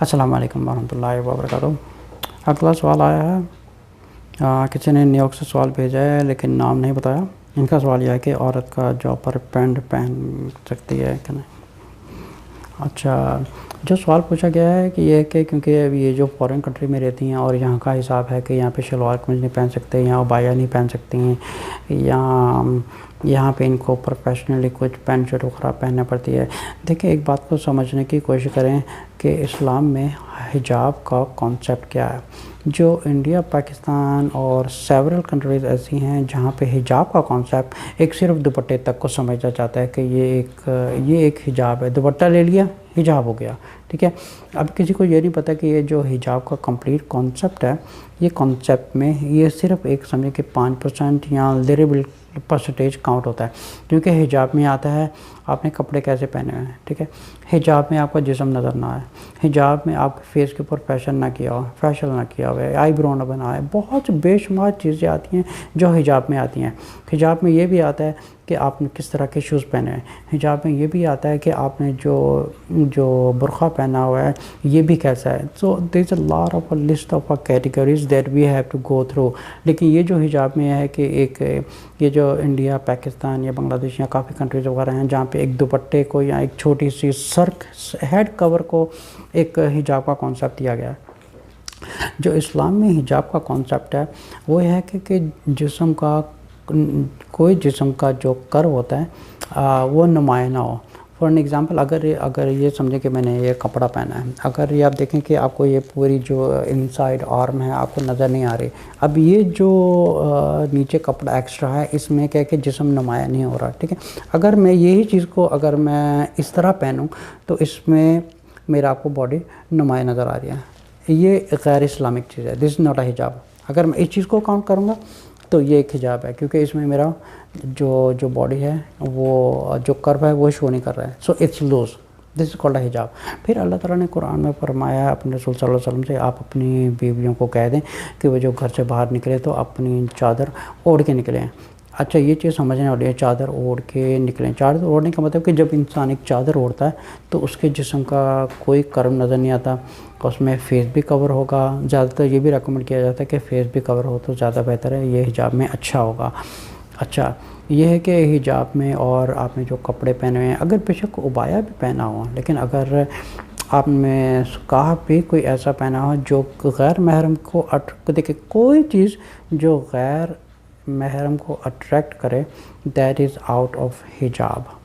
السلام علیکم ورحمۃ اللہ وبرکاتہ۔ اگلا سوال آیا ہے، کسی نے نیو یارک سے سوال بھیجا ہے لیکن نام نہیں بتایا۔ ان کا سوال یہ ہے کہ عورت کا جاب پر پینٹ پہن سکتی ہے کہ نہیں۔ اچھا، جو سوال پوچھا گیا ہے کہ یہ کہ کیونکہ یہ جو فورن کنٹری میں رہتی ہیں اور یہاں کا حساب ہے کہ یہاں پہ شلوار قمیض نہیں پہن سکتے، یہاں بایا نہیں پہن سکتی ہیں، یہاں پہ ان کو پروفیشنلی کچھ پینٹ شرٹ وغیرہ پہننا پڑتی ہے۔ دیکھیں، ایک بات کو سمجھنے کی کوشش کریں کہ اسلام میں حجاب کا کانسیپٹ کیا ہے۔ جو انڈیا، پاکستان اور سیورل کنٹریز ایسی ہیں جہاں پہ حجاب کا کانسیپٹ ایک صرف دوپٹے تک کو سمجھا جاتا ہے کہ یہ ایک حجاب ہے، دوپٹہ لے لیا حجاب ہو گیا، ٹھیک ہے۔ اب کسی کو یہ نہیں پتہ کہ یہ جو حجاب کا کمپلیٹ کانسیپٹ ہے، یہ کانسیپٹ میں یہ صرف ایک سمجھے کہ 5% یا لیریبل پرسنٹیج کاؤنٹ ہوتا ہے، کیونکہ حجاب میں آتا ہے آپ نے کپڑے کیسے پہنے ہوئے ہیں، ٹھیک ہے۔ حجاب میں آپ کا جسم نظر نہ آئے، حجاب میں آپ کے فیس کے اوپر فیشن نہ کیا ہو، فیشل نہ کیا ہوا ہے، آئی برو نہ بنا ہے، بہت بے شمار چیزیں آتی ہیں جو حجاب میں آتی ہیں۔ حجاب میں یہ بھی آتا ہے کہ آپ نے کس طرح کے شوز پہنے ہیں، حجاب میں یہ بھی آتا ہے کہ آپ نے جو برقع پہنا ہوا ہے یہ بھی کیسا ہے۔ So there is a lot of a list of categories that we have to go through. لیکن یہ جو حجاب میں ہے کہ یہ جو انڈیا، پاکستان یا بنگلہ دیش یا کافی کنٹریز وغیرہ ہیں جہاں پہ ایک دوپٹے کو یا ایک چھوٹی سی ہیڈ کور کو ایک حجاب کا کانسیپٹ دیا گیا ہے۔ جو اسلام میں حجاب کا کانسیپٹ ہے وہ یہ ہے کہ جسم کا کوئی جسم کا جو کرو ہوتا ہے وہ نمایاں نہ ہو۔ فار این ایگزامپل، اگر یہ سمجھیں کہ میں نے یہ کپڑا پہنا ہے، اگر یہ آپ دیکھیں کہ آپ کو یہ پوری جو انسائڈ آرم ہے آپ کو نظر نہیں آ رہی، اب یہ جو نیچے کپڑا ایکسٹرا ہے اس میں کیا کہ جسم نمایاں نہیں ہو رہا، ٹھیک ہے۔ اگر میں یہی چیز کو اگر میں اس طرح پہنوں تو اس میں میرا آپ کو باڈی نمایاں نظر آ رہی ہے، یہ غیر اسلامک چیز ہے، دس از ناٹ اے حجاب۔ اگر میں اس چیز کو کاؤنٹ کروں گا تو یہ ایک حجاب ہے، کیونکہ اس میں میرا جو باڈی ہے وہ جو کرو ہے وہ شو نہیں کر رہا ہے، so it's loose, this is called a حجاب۔ پھر اللہ تعالیٰ نے قرآن میں فرمایا ہے اپنے رسول صلی اللہ علیہ وسلم سے، آپ اپنی بیویوں کو کہہ دیں کہ وہ جو گھر سے باہر نکلے تو اپنی چادر اوڑھ کے نکلیں۔ اچھا، یہ چیز سمجھنے والی ہے، چادر اوڑھ کے نکلیں۔ چادر اوڑھنے کا مطلب کہ جب انسان ایک چادر اوڑھتا ہے تو اس کے جسم کا کوئی کرم نظر نہیں آتا، اس میں فیس بھی کور ہوگا۔ زیادہ تر یہ بھی ریکمنڈ کیا جاتا ہے کہ فیس بھی کور ہو تو زیادہ بہتر ہے، یہ حجاب میں اچھا ہوگا۔ اچھا، یہ ہے کہ حجاب میں اور آپ نے جو کپڑے پہنے ہوئے ہیں، اگر بے شک عبایا بھی پہنا ہو، لیکن اگر آپ نے سکارف بھی کوئی ایسا پہنا ہو جو غیر محرم کو دیکھیں، کوئی چیز جو غیر محرم کو اٹریکٹ کرے، دیٹ از آؤٹ آف حجاب۔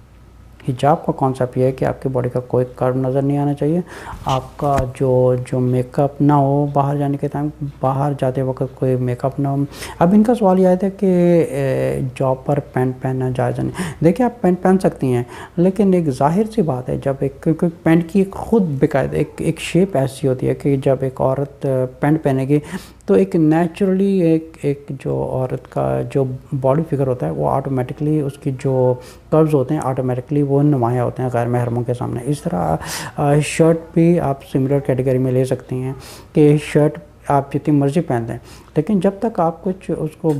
حجاب کا کانسیپٹ یہ ہے کہ آپ کی باڈی کا کوئی کرو نظر نہیں آنا چاہیے، آپ کا جو میک اپ نہ ہو، باہر جانے کے ٹائم باہر جاتے وقت کوئی میک اپ نہ ہو۔ اب ان کا سوال یہ آیا تھا کہ جاب پر پینٹ پہننا جائز نہیں۔ دیکھیں، آپ پینٹ پہن سکتی ہیں، لیکن ایک ظاہر سی بات ہے، جب کیونکہ پینٹ کی خود باقاعدہ ایک شیپ ایسی ہوتی ہے کہ جب ایک عورت پینٹ پہنے گی تو ایک نیچرلی ایک جو عورت کا جو باڈی فگر ہوتا ہے وہ آٹومیٹکلی اس کی جو کروز ہوتے ہیں آٹومیٹکلی وہ نمایاں ہوتے ہیں غیر محرموں کے سامنے۔ اس طرح شرٹ بھی آپ سملر کیٹیگری میں لے سکتی ہیں کہ شرٹ آپ جتنی مرضی پہن دیں، لیکن جب تک آپ کچھ اس کو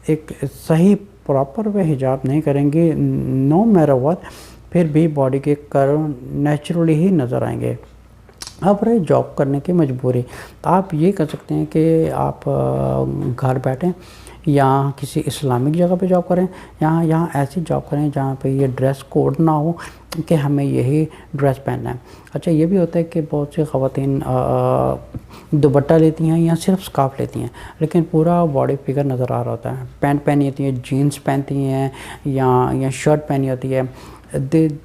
ایک صحیح پراپر وے حجاب نہیں کریں گے، نو میٹر واٹ، پھر بھی باڈی کے کرو نیچرلی ہی نظر آئیں گے۔ اب رہے جاب کرنے کی مجبوری، آپ یہ کر سکتے ہیں کہ آپ گھر بیٹھیں یا کسی اسلامک جگہ پہ جاب کریں، یہاں ایسی جاب کریں جہاں پہ یہ ڈریس کوڈ نہ ہو کہ ہمیں یہی ڈریس پہننا ہے۔ اچھا، یہ بھی ہوتا ہے کہ بہت سی خواتین دوپٹہ لیتی ہیں یا صرف سکارف لیتی ہیں لیکن پورا باڈی فگر نظر آ رہا ہوتا ہے، پینٹ پہنی ہوتی ہے، جینس پہنتی ہیں یا شرٹ پہنی ہوتی ہے۔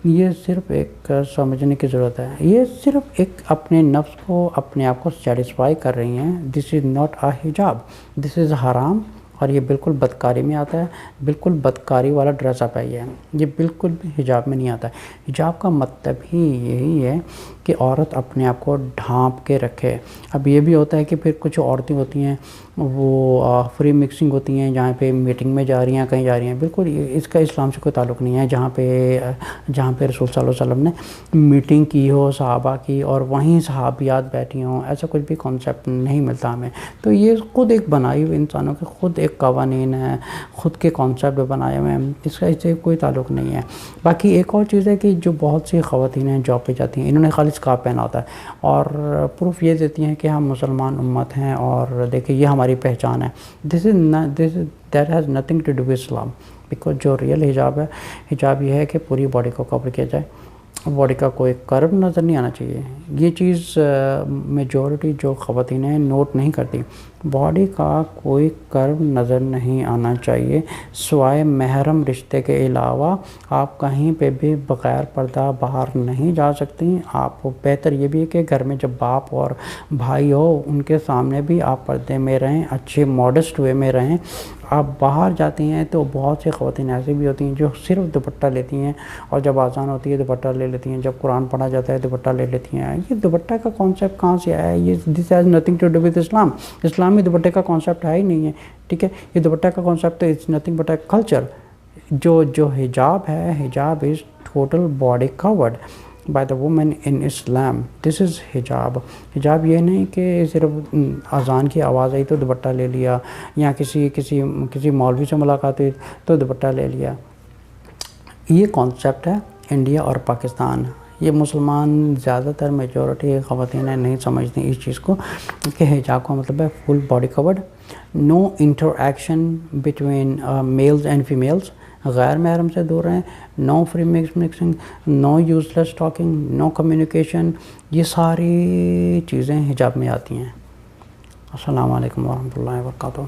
یہ صرف ایک سمجھنے کی ضرورت ہے، یہ صرف ایک اپنے نفس کو اپنے آپ کو سیٹسفائی کر رہی ہیں۔ دس از ناٹ اے حجاب، دس از حرام، اور یہ بالکل بدکاری میں آتا ہے، بالکل بدکاری والا ڈریس اپ ہے یہ بالکل بھی حجاب میں نہیں آتا ہے۔ حجاب کا مطلب ہی یہی ہے کہ عورت اپنے آپ کو ڈھانپ کے رکھے۔ اب یہ بھی ہوتا ہے کہ پھر کچھ عورتیں ہوتی ہیں وہ فری مکسنگ ہوتی ہیں، جہاں پہ میٹنگ میں جا رہی ہیں، کہیں جا رہی ہیں، بالکل اس کا اسلام سے کوئی تعلق نہیں ہے۔ جہاں پہ رسول صلی اللہ علیہ وسلم نے میٹنگ کی ہو صحابہ کی اور وہیں صحابیات بیٹھی ہوں، ایسا کچھ بھی کانسیپٹ نہیں ملتا ہمیں۔ تو یہ خود ایک بنائی ہوئی انسانوں کے خود ایک قوانین ہیں، خود کے کانسیپٹ بنائے ہوئے ہیں، اس سے کوئی تعلق نہیں ہے۔ باقی ایک اور چیز ہے کہ جو بہت سی خواتین ہیں جاب پہ جاتی ہیں، انہوں نے خالی اسکارف پہنا ہوتا ہے، اور پروف یہ دیتی ہیں کہ ہم مسلمان امت ہیں اور دیکھیں یہ ہماری پہچان ہے. That has nothing to do with Islam, because جو ریئل حجاب ہے، حجاب یہ ہے کہ پوری باڈی کو کور کیا جائے، باڈی کا کوئی کرو نظر نہیں آنا چاہیے. یہ چیز میجورٹی جو خواتین ہیں نوٹ نہیں کرتی. باڈی کا کوئی کرو نظر نہیں آنا چاہیے، سوائے محرم رشتے کے علاوہ آپ کہیں پہ بھی بغیر پردہ باہر نہیں جا سکتی. آپ کو بہتر یہ بھی ہے کہ گھر میں جب باپ اور بھائی ہو ان کے سامنے بھی آپ پردے میں رہیں، اچھے ماڈسٹ وے میں رہیں. آپ باہر جاتی ہیں تو بہت سی خواتین ایسی بھی ہوتی ہیں جو صرف دوپٹہ لیتی ہیں، اور جب اذان ہوتی ہے دوپٹہ لے لیتی ہیں، جب قرآن پڑھا جاتا ہے دوپٹہ لے لیتی ہیں. یہ دوپٹہ کا کانسیپٹ کہاں سے آیا ہے؟ یہ this has nothing to do with Islam. اسلام میں دوپٹے کا کانسیپٹ ہے ہی نہیں ہے. ٹھیک ہے، یہ دوپٹہ کا concept it's nothing but a culture. جو حجاب ہے، hijab is total body covered by the woman in Islam. This is hijab. حجاب یہ نہیں کہ صرف اذان کی آواز آئی تو دوپٹہ لے لیا، یا کسی مولوی سے ملاقات ہوئی تو دوپٹہ لے لیا. یہ کانسیپٹ ہے انڈیا اور پاکستان. یہ مسلمان زیادہ تر میجورٹی خواتین نہیں سمجھتی اس چیز کو کہ حجاب کا مطلب ہے full body covered, no interaction between males and females, غیر محرم سے دور رہیں، no free mixing, no useless talking, no communication. یہ ساری چیزیں حجاب میں آتی ہیں. السلام علیکم ورحمۃ اللہ وبرکاتہ.